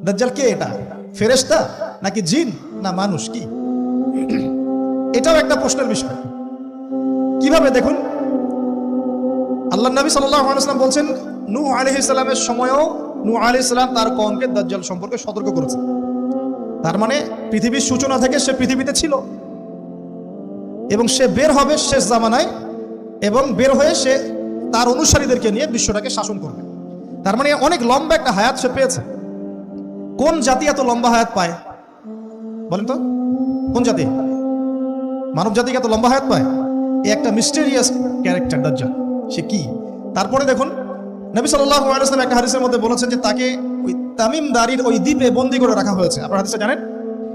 দাজ্জাল কে? এটা ফেরেশতা নাকি জিন না মানুষ? কি এটাও একটা প্রশ্নের বিষয়। কিভাবে? দেখুন, আল্লাহ নবী সাল্লাল্লাহু আলাইহি ওয়াসাল্লাম বলছেন নূহ আলাইহিস সালামের সময়ও নূহ আলাইহিস সালাম তার কওমকে দাজ্জাল সম্পর্কে সতর্ক করেছেন। তার মানে পৃথিবীর সূচনা থেকে সে পৃথিবীতে ছিল এবং সে বের হবে শেষ জামানায়, এবং বের হয়ে সে তার অনুসারীদেরকে নিয়ে বিশ্বটাকে শাসন করবে। তার মানে অনেক লম্বা একটা হায়াত সে পেয়েছে। কোন জাতি এত লম্বা হায়াত পায় বলেন তো? কোন জাতি, মানব জাতি এত লম্বা হায়াত পায়? এই একটা মিস্টেরিয়াস ক্যারেক্টার দাজ্জাল। সে কি? তারপরে দেখুন, নবী সাল্লাল্লাহু আলাইহি ওয়াসাল্লাম একটা হাদিসের মধ্যে বলেছেন যে তাকে ওই তামিম দারির ওই দ্বীপে বন্দী করে রাখা হয়েছে। আপনারা হাদিসটা জানেন?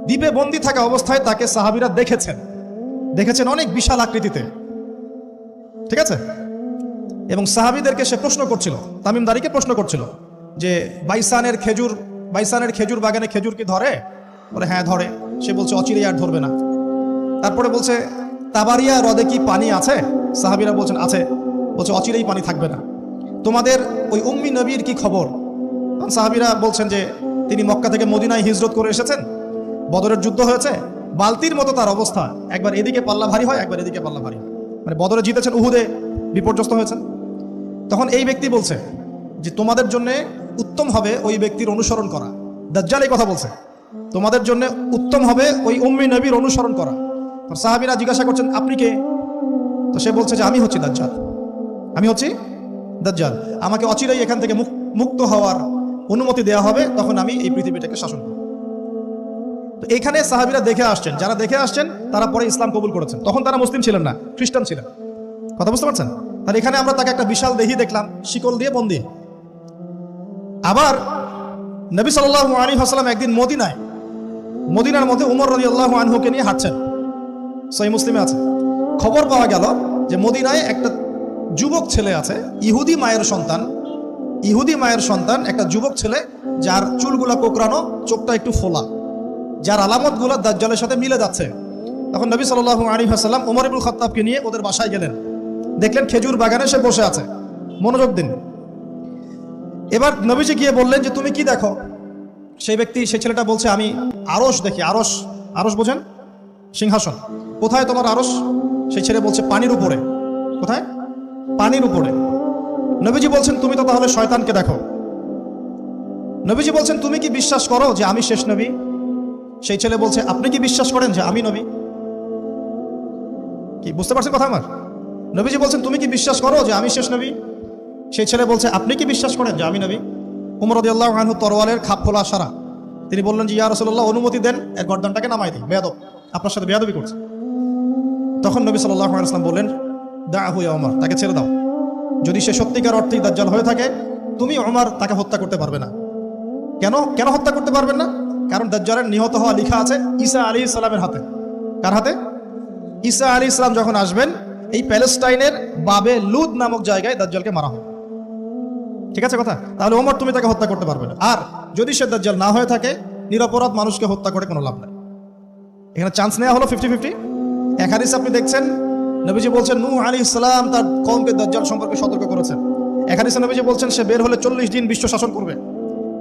দ্বীপে বন্দী থাকা অবস্থায় তাকে সাহাবীরা দেখেছেন অনেক বিশাল আকৃতিতে, ঠিক আছে? এবং সাহাবীদেরকে সে প্রশ্ন করছিল, তামিম দারিকে প্রশ্ন করছিল যে বাইসানের খেজুর বাগানে খেজুর কি ধরে? বলে হ্যাঁ ধরে। সে বলছে অচিরেই আর ধরবে না। তারপরে বলছে তাবারিয়া হ্রদে কি পানি আছে? সাহাবীরা বলছেন আছে। বলছে অচিরেই পানি থাকবে না। তোমাদের ওই উম্মি নবীর কি খবর? সাহাবীরা বলছেন যে তিনি মক্কা থেকে মদিনায় হিজরত করে এসেছেন, বদরের যুদ্ধ হয়েছে, বালতির মতো তার অবস্থা, একবার এদিকে পাল্লা ভারী হয় একবার এদিকে পাল্লা ভারী হয়। মানে বদরে জিতেছেন, উহুদে বিপর্যস্ত হয়েছেন। তখন এই ব্যক্তি বলছে যে তোমাদের জন্য উত্তম হবে ওই ব্যক্তির অনুসরণ করা। দাজ্জাল এই কথা বলছে, তোমাদের জন্য উত্তম হবে ওই উম্মি নবীর অনুসরণ করা। সাহাবীরা জিজ্ঞাসা করছেন আপনি কে? তো সে বলছে যে আমি হচ্ছি দাজ্জাল, আমাকে অচিরেই এখান থেকে মুক্ত হওয়ার অনুমতি দেওয়া হবে, তখন আমি এই পৃথিবীটাকে শাসন করব। তো এখানে সাহাবীরা যারা দেখে আসছেন তারা পরে ইসলাম কবুল করেছেন। তখন তারা মুসলিম ছিলেন না, খ্রিস্টান ছিলেন। কথা বুঝতে পারছেন? তাহলে এখানে আমরা তাকে একটা বিশাল দেহি দেখলাম, শিকল দিয়ে বন্দী। আবার নবী সাল্লাল্লাহু আলাইহি ওয়াসাল্লাম একদিন মদিনার মধ্যে উমর রাদিয়াল্লাহু আনহুকে নিয়ে হাঁটছেন, সহিহ মুসলিমে আছে। খবর পাওয়া গেল যে মদিনায় একটা যুবক ছেলে আছে, ইহুদি মায়ের সন্তান একটা যুবক ছেলে, যার চুলগুলা কোকড়ানো, চোখটা একটু ফোলা, যার আলামতগুলো দাজ্জালের সাথে মিলে যাচ্ছে। তখন নবী সাল্লাল্লাহু আলাইহি ওয়াসাল্লাম ওমর ইবনুল খাত্তাবকে নিয়ে ওদের বাসায় গেলেন। দেখলেন খেজুর বাগানে সে বসে আছে, মনোযোগ দিন। এবার নবীজি গিয়ে বললেন যে তুমি কি দেখো? সেই ছেলেটা বলছে আমি আরশ দেখি। আরশ বোঝেন? সিংহাসন। কোথায় তোমার আরশ? সেই ছেলে বলছে পানির উপরে। কোথায়? পানির উপরে। নবীজি বলছেন তুমি তো তাহলে শয়তানকে দেখো। নবীজি বলছেন তুমি কি বিশ্বাস করো যে আমি শেষ নবী? সেই ছেলে বলছে আপনি কি বিশ্বাস করেন যে আমি নবী? কি বুঝতে পারছেন কথা আমার? নবীজি বলছেন তুমি কি বিশ্বাস করো যে আমি শেষ নবী? সেই ছেলে বলছে আপনি কি বিশ্বাস করেন যে আমি নবী? উমর রাদিয়াল্লাহু আনহু তরওয়ালের খাপ খোলা সারা। তিনি বললেন যে ইয়া রাসূলুল্লাহ অনুমতি দেন, এর গর্দনটাকে নামাই দিই, বেয়াদব, আপনার সাথে বেয়াদবি করছে। তখন নবী সাল্লাল্লাহু আলাইহি ওয়াসাল্লাম বললেন দাআহু ইয়া ওমর, তাকে ছেড়ে দাও। যদি সে সত্যিকার অর্থেই দাজ্জাল হয়ে থাকে, তুমি ওমর তাকে হত্যা করতে পারবে না। কেন হত্যা করতে পারবেন না? কারণ দাজ্জালের নিহত হওয়া লেখা আছে ঈসা আলাইহিস সালামের হাতে। কার হাতে? ঈসা আলাইহিস সালাম যখন আসবেন, এই প্যালেস্টাইনের বাবে লুদ নামক জায়গায় দাজ্জালকে মারা হবে। ঠিক আছে কথা? তাহলে ওমর তুমি তাকে হত্যা করতে পারবে না। আর যদি সে দাজ্জাল না হয়ে থাকে, নিরপরাধ মানুষকে হত্যা করে কোনো লাভ নাই। এখানে চান্স নেওয়া হলো 50-50। এক হাদিস আপনি দেখছেন, নবীজি বলছেন নূহ আলাইহিস সালাম তার কওমকে দাজ্জাল সম্পর্কে সতর্ক করেছেন। এক হাদিসে নবীজি বলছেন সে বের হলে 40 দিন বিশ্ব শাসন করবে।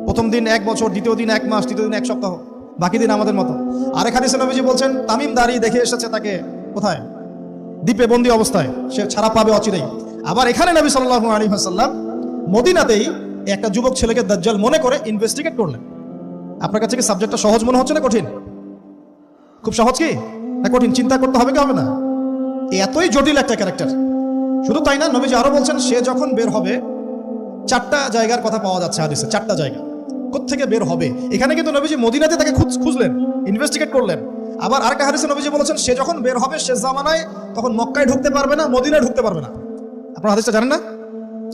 প্রথম দিন 1 বছর, দ্বিতীয় দিন 1 মাস, তৃতীয় দিন 1 সপ্তাহ, বাকি দিন আমাদের মতো। আরেক হাদিসে নবীজি বলছেন তামিম দারি দেখে এসেছে তাকে কোথায়? দ্বীপে বন্দী অবস্থায়, সে ছাড়া পাবে অচিরেই। আবার এখানে নবী সাল্লাল্লাহু আলাইহি ওয়াসাল্লাম মদিনাতেই একটা যুবক ছেলেকে দাজ্জাল মনে করে ইনভেস্টিগেট করলেন। আপনার কাছে কি সাবজেক্টটা সহজ মনে হচ্ছে না কঠিন? খুব সহজ কি না কঠিন? চিন্তা করতে হবে কি হবে না? এতই জটিল একটা ক্যারেক্টার। শুধু তাই না, নবীজি আরো বলছেন সে যখন বের হবে, 4টা জায়গার কথা পাওয়া যাচ্ছে হাদিসে। 4টা জায়গা কোত্থেকে বের হবে। এখানে কিন্তু নবীজি মদিনাতে তাকে খুঁজলেন, ইনভেস্টিগেট করলেন। আবার আরেকটা হাদিসে নবীজি বলেছেন সে যখন বের হবে শেষ জামানায়, তখন মক্কায় ঢুকতে পারবে না, মদিনায় ঢুকতে পারবে না। আপনারা হাদিসটা জানেন না?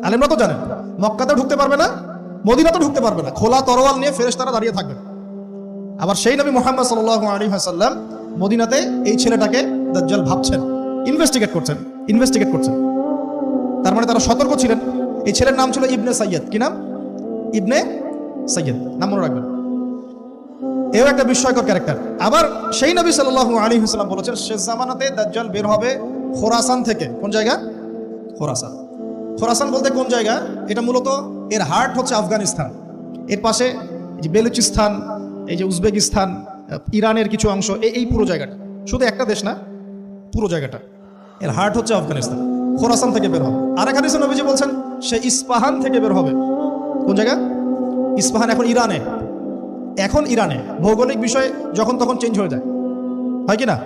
আলেমরা তো জানেন। মক্কাতেও ঢুকতে পারবে না, মদিনাতেও ঢুকতে পারবে না। খোলা তরোয়াল নিয়ে ফেরেশতারা দাঁড়িয়ে থাকবে। আবার সেই নবী মুহাম্মদ সাল্লাল্লাহু আলাইহি ওয়াসাল্লাম মদিনাতে এই ছেলেটাকে দাজ্জাল ভাবছেন, ইনভেস্টিগেট করছেন। তার মানে তারা সতর্ক ছিলেন। এই ছেলের নাম ছিল ইবনে সাইয়্যিদ। কি নাম? ইবনে সাইয়্যিদ, নাম মনে রাখবেন। এও একটা বিস্ময়কর ক্যারেক্টার। আবার সেই নবী সাল্লাল্লাহু আলাইহি ওয়াসাল্লাম বলেছেন শেষ জামানাতে দাজ্জাল বের হবে খোরাসান থেকে। কোন জায়গা? খোরাসান বলতে কোন জায়গা? এটা মূলত এর হার্ট হচ্ছে আফগানিস্তান, এর পাশে যে বেলুচিস্তান, এই যে উজবেকিস্তান, ইরানের কিছু অংশ, এই পুরো জায়গাটা, শুধু একটা দেশ না, পুরো জায়গাটা, এর হার্ট হচ্ছে আফগানিস্তান। খোরাসান থেকে বের হবে। আর এক হাদিসে নবীজি বলছেন সে ইস্পাহান থেকে বের হবে। কোন জায়গা? ইস্পাহান। এখন ইরানে, ভৌগোলিক বিষয় যখন তখন চেঞ্জ হয়ে যায়, হয় কি না?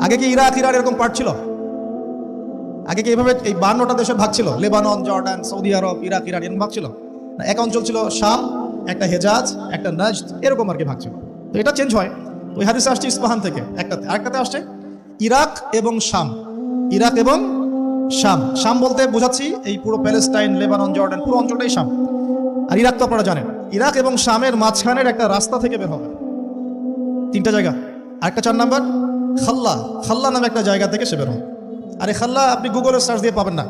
আগে কি ইরাক ইরান এরকম পার্ট ছিল? আগে কি এইভাবে এই 52টা দেশের ভাগ ছিল? লেবানন, জর্ডান, সৌদি আরব, ইরাক ইরান এরকম ভাগ ছিল না? এক অঞ্চল ছিল শাম, একটা হেজাজ, একটা নাজদ, এরকম আর কি ভাগ ছিল। তো এটা চেঞ্জ হয়। ওই হাদিসে আসছে ইস্পাহান থেকে একটাতে, আরেকটাতে আসছে ইরাক এবং শাম। ইরাক এবং শাম, শাম বলতে বোঝাচ্ছি এই পুরো প্যালেস্টাইন, লেবানন, জর্ডান, পুরো অঞ্চলটাই শাম। আর ইরাক তো আপনারা জানেন, ইরাক এবং শামের মাঝখানের একটা রাস্তা থেকে বের হবে। 3টা জায়গা। আরেকটা 4 নাম্বার খাল্লা নামে একটা জায়গা থেকে সে বের হবে। আর এই খাল্লা আপনি গুগলে সার্চ দিয়ে পাবেন না।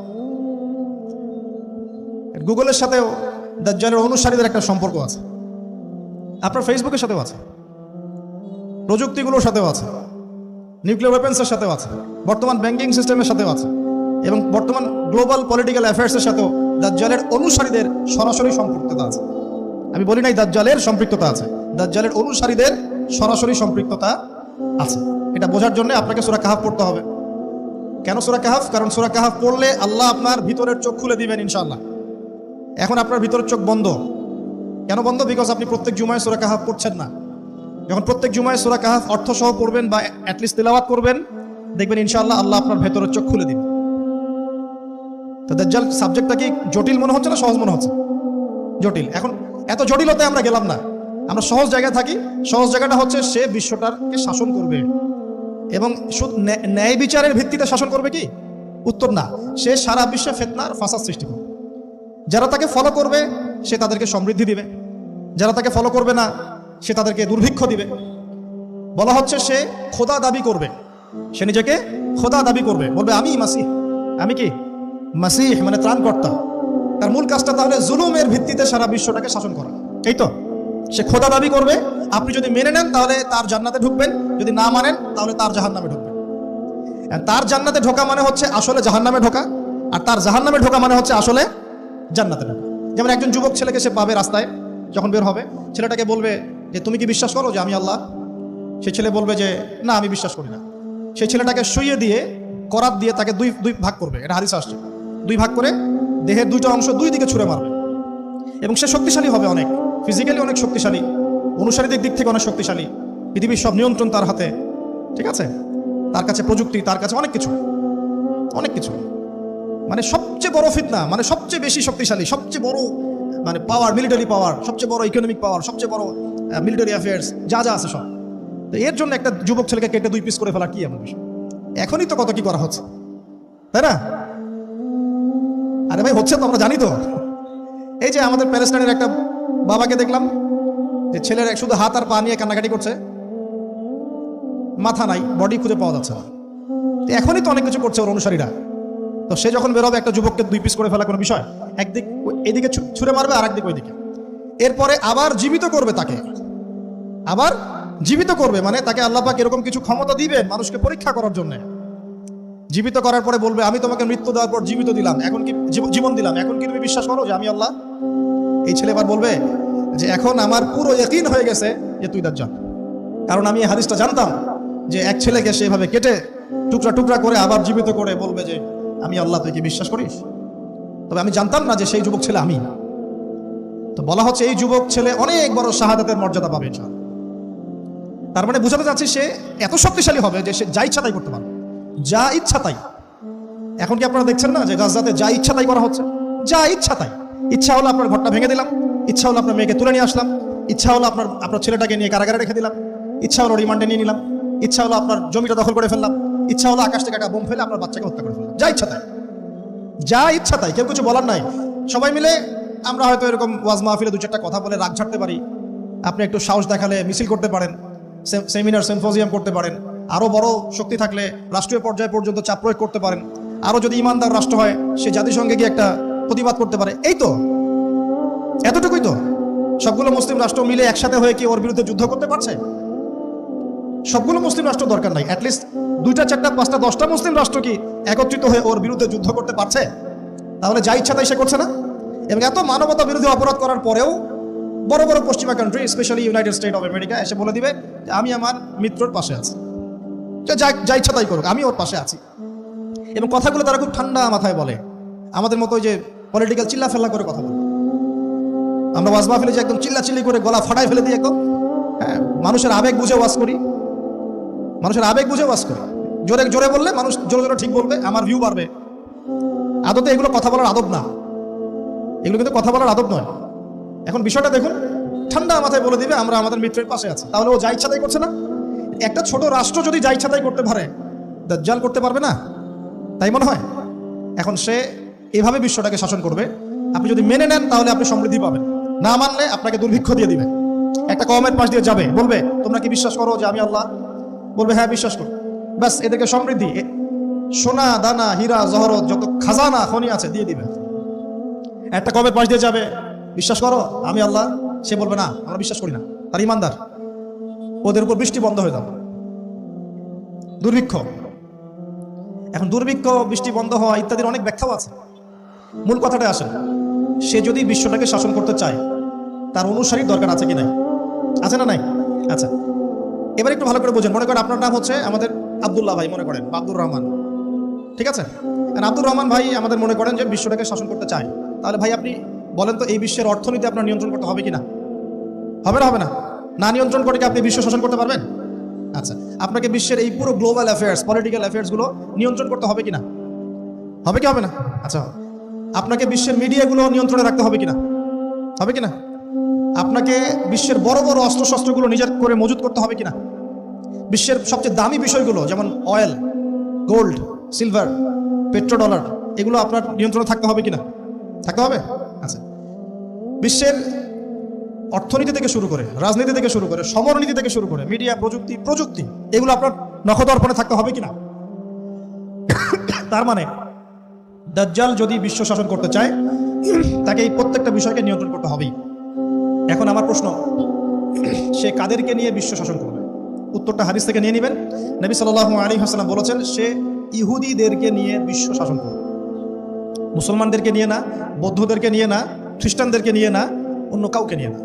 গুগলের সাথেও দাজ্জালের অনুসারীদের একটা সম্পর্ক আছে, আপনার ফেসবুকের সাথেও আছে, প্রযুক্তিগুলোর সাথেও আছে, নিউক্লিয়ার ওয়েপেন্সের সাথেও আছে, বর্তমান ব্যাংকিং সিস্টেমের সাথেও আছে, এবং বর্তমান গ্লোবাল পলিটিক্যাল অ্যাফেয়ার্সের সাথেও দাজ্জালের অনুসারীদের সরাসরি সম্পৃক্ততা আছে। আমি বলি নাই দাজ্জালের সম্পৃক্ততা আছে, দাজ্জালের অনুসারীদের সরাসরি সম্পৃক্ততা আছে। এটা বোঝার জন্য আপনাকে সূরা কাহাফ পড়তে হবে। কেন সূরা কাহাফ? কারণ সূরা কাহাফ পড়লে আল্লাহ আপনার ভিতরের চোখ খুলে দিবেন ইনশাআল্লাহ। এখন আপনার ভিতরের চোখ বন্ধ। কেন বন্ধ? বিকজ আপনি প্রত্যেক জুমায় সূরা কাহাফ পড়ছেন না। যখন প্রত্যেক জুমায় সূরা কাহাফ অর্থসহ পড়বেন বা অ্যাটলিস্ট তিলাওয়াত করবেন, দেখবেন ইনশাআল্লাহ আল্লাহ আপনার ভেতরের চোখ খুলে দিবেন। তো দাজ্জাল সাবজেক্টটা কি জটিল মনে হচ্ছে না সহজ মনে হচ্ছে? জটিল। এখন এত জটিলতায় আমরা গেলাম না, আমরা সহজ জায়গায় থাকি। সহজ জায়গাটা হচ্ছে সে বিশ্বটাকে শাসন করবে, এবং ন্যায় বিচারের ভিত্তিতে শাসন করবে কি? উত্তর না, সে সারা বিশ্বে ফিতনার ফাসাদ সৃষ্টি করবে। যারা তাকে ফলো করবে সে তাদেরকে সমৃদ্ধি দিবে, যারা তাকে ফলো করবে না সে তাদেরকে দুর্ভিক্ষ দিবে। বলা হচ্ছে সে খোদা দাবি করবে, সে নিজেকে খোদা দাবি করবে, বলবে আমি মাসিহ। আমি কি? মাসিহ মানে ত্রাণকর্তা। তার মূল কাজটা তাহলে জুলুমের ভিত্তিতে সারা বিশ্বটাকে শাসন করা, এই তো। সে খোদা দাবি করবে, আপনি যদি মেনে নেন তাহলে তার জান্নাতে ঢুকবেন, যদি না মানেন তাহলে তার জাহান্নামে ঢুকবেন। তার জান্নাতে ঢোকা মানে হচ্ছে আসলে জাহান্নামে ঢোকা, আর তার জাহান্নামে ঢোকা মানে হচ্ছে আসলে জান্নাতে ঢোকা। যেমন একজন যুবক ছেলেকে সে পাবে রাস্তায়, যখন বের হবে ছেলেটাকে বলবে যে তুমি কি বিশ্বাস করো যে আমি আল্লাহ? সেই ছেলে বলবে যে না, আমি বিশ্বাস করি না। সেই ছেলেটাকে শুইয়ে দিয়ে করাত দিয়ে তাকে দুই ভাগ করবে, এটা হাদিসে আসছে। 2 ভাগ করে দেহের 2টা অংশ 2 দিকে ছুঁড়ে মারবে, এবং সে শক্তিশালী হবে, অনেক ফিজিক্যালি অনেক শক্তিশালী, অনুসারীদের দিক থেকে অনেক শক্তিশালী। পৃথিবীর সব নিয়ন্ত্রণ তার হাতে, ঠিক আছে? তার কাছে প্রযুক্তি, তার কাছে অনেক কিছু, মানে সবচেয়ে বড় ফিতনা, মানে সবচেয়ে বেশি শক্তিশালী, সবচেয়ে বড় মানে পাওয়ার, মিলিটারি পাওয়ার, সবচেয়ে বড় ইকোনমিক পাওয়ার, সবচেয়ে বড় মিলিটারি অ্যাফেয়ার্স, যা আছে সব। তো এর জন্য একটা যুবক ছেলেকে কেটে 2 পিস করে ফেলা কি এমন বিষয়? এখনই তো কত কি করা হচ্ছে, তাই না? আরে ভাই হচ্ছে তো, আমরা জানি তো। এই যে আমাদের প্যালেস্টাইনের একটা বাবাকে দেখলাম যে ছেলের শুধু হাত আর পা নিয়ে কান্নাকাটি করছে, মাথা নাই, বডি খুঁজে পাওয়া যাচ্ছে না। এখনই তো অনেক কিছু করছে ওর অনুসারীরা। তো সে যখন বেরোবে একটা যুবককে 2 পিস করে ফেলা কোনো বিষয়? একদিক এদিকে ছুঁড়ে মারবে, আর একদিক ওইদিকে। এরপরে আবার জীবিত করবে তাকে, আবার জীবিত করবে, মানে তাকে আল্লাহ পাক এরকম কিছু ক্ষমতা দিবেন মানুষকে পরীক্ষা করার জন্য। জীবিত করার পরে বলবে আমি তোমাকে মৃত্যু দেওয়ার পর জীবিত দিলাম, এখন কি জীবন দিলাম, এখন কি তুমি বিশ্বাস করো যে আমি আল্লাহ? এই ছেলে এবার বলবে যে এখন আমার পুরো ইয়াকিন হয়ে গেছে যে তুই দাজ্জাল, কারণ আমি এই হাদিসটা জানতাম যে এক ছেলেকে সেভাবে কেটে টুকরা টুকরা করে আবার জীবিত করে বলবে যে আমি আল্লাহ, তুই কি বিশ্বাস করিস? তবে আমি জানতাম না যে সেই যুবক ছেলে আমি। তো বলা হচ্ছে এই যুবক ছেলে অনেক বড় শাহাদাতের মর্যাদা পাবে ইনশাআল্লাহ। তার মানে বোঝাতে চাচ্ছি সে এত শক্তিশালী হবে যে সে যা ইচ্ছা তাই করতে পারবে, যা ইচ্ছা তাই। এখন কি আপনারা দেখছেন না যে গাজাতে যা ইচ্ছা তাই করা হচ্ছে? যা ইচ্ছা তাই। ইচ্ছা হলো আপনার ঘরটা ভেঙে দিলাম, ইচ্ছা হলো আপনার মেয়েকে তুলে নিয়ে আসলাম, ইচ্ছা হলো আপনার ছেলেটাকে নিয়ে কারাগারে রেখে দিলাম, ইচ্ছা হলো রিমান্ডে নিয়ে নিলাম, ইচ্ছা হলো আপনার জমিটা দখল করে ফেললাম, ইচ্ছা হলো আকাশ থেকে একটা বোম ফেলে আপনার বাচ্চাকে হত্যা করে ফেললাম। যা ইচ্ছা তাই, যা ইচ্ছা তাই, কেউ কিছু বলার নাই। সবাই মিলে আমরা হয়তো এরকম ওয়াজ মাহফিলে 2-4টা কথা বলে রাগ ঝাড়তে পারি, আপনি একটু সাহস দেখালে মিছিল করতে পারেন, সেমিনার সিম্পোজিয়াম করতে পারেন, আরো বড় শক্তি থাকলে রাষ্ট্রীয় পর্যায়ে পর্যন্ত চাপ প্রয়োগ করতে পারেন, আরো যদি ইমানদার রাষ্ট্র হয় সে জাতিসংঘে গিয়ে একটা প্রতিবাদ করতে পারে। এই তো, এতটুকুই তো। সবগুলো মুসলিম রাষ্ট্র মিলে একসাথে হয়ে কি ওর বিরুদ্ধে যুদ্ধ করতে পারছে? সবগুলো মুসলিম রাষ্ট্র দরকার নাই, অ্যাটলিস্ট 2টা 4টা 5টা 10টা মুসলিম রাষ্ট্র কি একত্রিত হয়ে ওর বিরুদ্ধে যুদ্ধ করতে পারছে? তাহলে যা ইচ্ছা তাই সে করছে না। এবং এত মানবতা বিরোধী অপরাধ করার পরেও বড় বড় পশ্চিমা country, specially United state of America এসে বলে দিবে যে আমি আমার মিত্রর পাশে আছি, যা ইচ্ছা তাই করুক, আমি ওর পাশে আছি। এবং কথাগুলো তারা খুব ঠান্ডা মাথায় বলে, আমাদের মতো যে পলিটিক্যাল চিল্লা ফেলা করে কথা বলে। আমরা ওয়াজ মাহফিলে যে একদম চিল্লাচিল্লি করে গলা ফাটাই ফেলে দিই একদম, হ্যাঁ, মানুষের আবেগ বুঝে ওয়াজ করি, মানুষের আবেগ বুঝে ওয়াজ করি। জোরে জোরে বললে মানুষ জোরে জোরে ঠিক বলবে, আমার ভিউ বাড়বে। আদতে এগুলো কথা বলার আদব না, এগুলো কিন্তু কথা বলার আদব নয়। এখন বিষয়টা দেখুন, ঠান্ডা মাথায় বলে দিবে আমরা আমাদের মিত্রের পাশে আছি, তাহলে ও যা ইচ্ছা তাই করছে না? একটা ছোট রাষ্ট্র যদি যা ইচ্ছা তাই করতে পারে, দাজ্জাল করতে পারবে না? তাই মনে হয়? এখন সে এভাবে বিশ্বটাকে শাসন করবে। আপনি যদি মেনে নেন তাহলে আপনি সমৃদ্ধি পাবেন, না মানলে আপনাকে দুর্ভিক্ষ দিয়ে দিবে। একটা কওমের পাশ দিয়ে যাবে, বলবে তোমরা কি বিশ্বাস করো যে আমি আল্লাহ? বলবে হ্যাঁ বিশ্বাস করো। ব্যাস, এদেরকে সমৃদ্ধি, সোনা দানা হীরা জহরত যত খাজানা খনি আছে দিয়ে দিবে। একটা কওমের পাশ দিয়ে যাবে, বিশ্বাস করো আমি আল্লাহ, সে বলবে না আমরা বিশ্বাস করি না, তার ইমানদার। ওদের উপর বৃষ্টি বন্ধ হয়ে যাবে, দুর্ভিক্ষ। এখন দুর্ভিক্ষ, বৃষ্টি বন্ধ হওয়া ইত্যাদির অনেক ব্যাখ্যাও আছে। মূল কথাটা আসে, সে যদি বিশ্বটাকে শাসন করতে চায় তার অনুসারীর দরকার আছে কি নাই? আছে না নাই? আচ্ছা, এবার একটু ভালো করে বোঝেন। মনে করেন আপনার নাম হচ্ছে আমাদের আব্দুল্লাহ ভাই, মনে করেন আব্দুর রহমান, ঠিক আছে? আব্দুর রহমান ভাই আমাদের মনে করেন যে বিশ্বটাকে শাসন করতে চায়। তাহলে ভাই আপনি বলেন তো, এই বিশ্বের অর্থনীতি আপনার নিয়ন্ত্রণ করতে হবে কিনা? হবে না? হবে না? না নিয়ন্ত্রণ করে কি আপনি বিশ্ব শাসন করতে পারবেন? আচ্ছা, আপনাকে বিশ্বের এই পুরো গ্লোবাল অ্যাফেয়ার্স, পলিটিক্যাল অ্যাফেয়ার্সগুলো নিয়ন্ত্রণ করতে হবে কিনা? হবে কি হবে না? আচ্ছা, আপনাকে বিশ্বের মিডিয়াগুলো নিয়ন্ত্রণে রাখতে হবে কিনা? হবে কিনা? আপনাকে বিশ্বের বড় বড় অস্ত্রশস্ত্রগুলো নিজের করে মজুত করতে হবে কিনা? বিশ্বের সবচেয়ে দামি বিষয়গুলো যেমন অয়েল, গোল্ড, সিলভার, পেট্রোডলার, এগুলো আপনার নিয়ন্ত্রণে থাকতে হবে কিনা? থাকতে হবে। আচ্ছা, বিশ্বের অর্থনীতি থেকে শুরু করে, রাজনীতি থেকে শুরু করে, সমরনীতি থেকে শুরু করে, মিডিয়া, প্রযুক্তি, এগুলো আপনার নখদর্পণে থাকতে হবে কিনা? তার মানে দাজ্জাল যদি বিশ্ব শাসন করতে চায় তাকে এই প্রত্যেকটা বিষয়কে নিয়ন্ত্রণ করতে হবেই। এখন আমার প্রশ্ন, সে কাদেরকে নিয়ে বিশ্ব শাসন করবে? উত্তরটা হাদিস থেকে নিয়ে নেবেন। নবী সাল্লাল্লাহু আলাইহি ওয়াসাল্লাম বলেছেন, সে ইহুদিদেরকে নিয়ে বিশ্ব শাসন করবে। মুসলমানদেরকে নিয়ে না, বৌদ্ধদেরকে নিয়ে না, খ্রিস্টানদেরকে নিয়ে না, অন্য কাউকে নিয়ে না।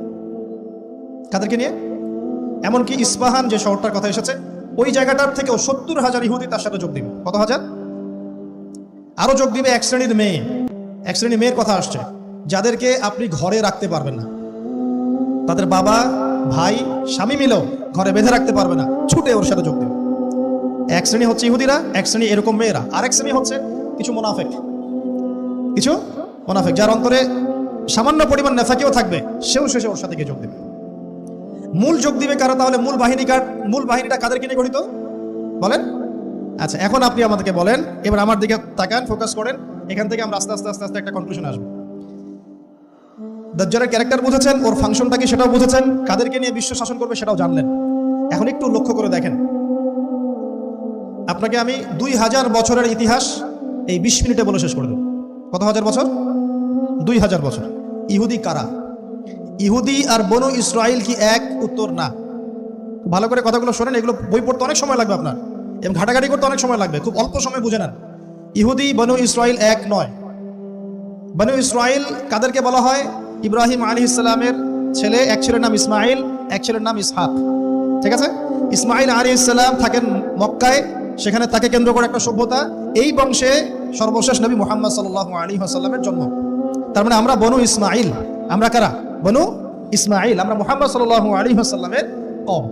কাদেরকে নিয়ে? এমনকি ইস্পাহান যে শহরটার কথা এসেছে, ওই জায়গাটার থেকেও 70,000 ইহুদি তার সাথে যোগ দিবে। কত হাজার? আরো যোগ দিবে এক শ্রেণীর মেয়ে। এক শ্রেণীর মেয়ের কথা আসছে, যাদেরকে আপনি ঘরে রাখতে পারবেন না, তাদের বাবা, ভাই, স্বামী মিলেও ঘরে বেঁধে রাখতে পারবে না, ছুটে ওর সাথে যোগ দেবে। এক শ্রেণী হচ্ছে ইহুদিরা, এক শ্রেণী এরকম মেয়েরা, আরেক শ্রেণী হচ্ছে কিছু মুনাফিক, যার অন্তরে সামান্য পরিমাণ নেফাকিও থাকবে, সেও শেষে ওর সাথে গিয়ে যোগ দেবে। মূল যোগ দিবে কারা? তাহলে মূল বাহিনীটা কাদেরকে নিয়ে গঠিত বলেন? আচ্ছা, এখন আপনি আমাদেরকে বলেন, এবার আমার দিকে তাকান, ফোকাস করেন, এখান থেকে আমরা আস্তে আস্তে আস্তে আস্তে একটা কনক্লুশন আসবো। দাজ্জালের ক্যারেক্টার বুঝেছেন, ওর ফাংশনটা কি সেটাও বুঝেছেন, কাদেরকে নিয়ে বিশ্ব শাসন করবে সেটাও জানলেন। এখন একটু লক্ষ্য করে দেখেন, আপনাকে আমি 2000 বছরের ইতিহাস এই 20 মিনিটে বলে শেষ করে দেব। কত হাজার বছর? 2000 বছর। ইহুদি কারা? ইহুদি আর বনু ইসরাইল কি এক? উত্তর না। ভালো করে কথাগুলো শোনেন, এগুলো বই পড়তে অনেক সময় লাগবে আপনার, এবং ঘাটাঘাটি করতে অনেক সময় লাগবে, খুব অল্প সময় বুঝে নেন। ইহুদি বনু ইসরাইল এক নয়। বনু ইসরাইল কাদেরকে বলা হয়? ইব্রাহিম আলাইহিস সালামের ছেলে, এক ছেলের নাম ইসমাইল, এক ছেলের নাম ইসহাক, ঠিক আছে? ইসমাইল আলাইহিস সালাম থাকেন মক্কায়, সেখানে তাকে কেন্দ্র করে একটা সভ্যতা। এই বংশে সর্বশেষ নবী মুহাম্মদ সাল্লাল্লাহু আলাইহি ওয়াসাল্লামের জন্ম। তার মানে আমরা বনু ইসমাইল। আমরা কারা? বনু ইসমাইল। আমরা মুহাম্মদ সাল্লাল্লাহু আলাইহি ওয়াসাল্লামের কওম,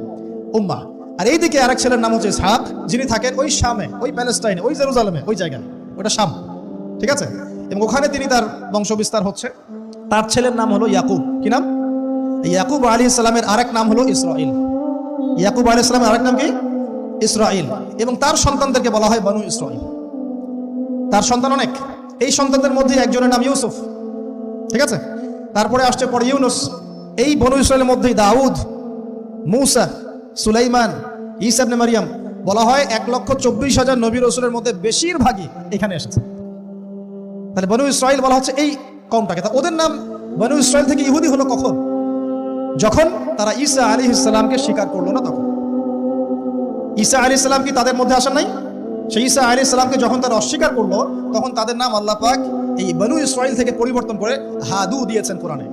উম্মাহ। আর এইদিকে আরেক ছেলের নাম হচ্ছে ইসহাক, যিনি থাকেন ওই শামে, ওই প্যালেস্টাইনে, ওই জেরুজালেমে, ওই জায়গায়, ওটা শাম, ঠিক আছে? এবং ওখানে তিনি তার বংশ বিস্তার হচ্ছে। তার ছেলের নাম হলো ইয়াকুব। কি নাম? ইয়াকুব আলাইহিস সালামের আরেক নাম হলো ইসরাইল। ইয়াকুব আলাইহিস সালামের আরেক নাম কি? ইসরাইল। এবং তার সন্তানদেরকে বলা হয় বনু ইসরাইল। তার সন্তান অনেক। এই সন্তানদের মধ্যে একজনের নাম ইউসুফ, ঠিক আছে? তারপরে আসছে পরে ইউনুস। এই বনু ইসরাইলের মধ্যেই দাউদ, মূসা, সুলাইমান, ঈসা ইবনে মারিয়াম। বলা হয় 1,24,000 নবী রাসূলের মধ্যে বেশিরভাগই এখানে এসেছে। তাহলে বনু ইসরাইল বলা হচ্ছে এই কওমটাকে। তা ওদের নাম বনু ইসরাইল থেকে ইহুদি হলো কখন? যখন তারা ঈসা আলাইহিস সালামকে স্বীকার করলো না তখন। ঈসা আলাইহিস সালাম কি তাদের মধ্যে আসেন নাই? সেই ঈসা আলাইহিস সালামকে যখন তারা অস্বীকার করলো, তখন তাদের নাম আল্লাহ পাক এই বনু ইসরাইল থেকে পরিবর্তন করে হাদু দিয়েছেন কোরআনে।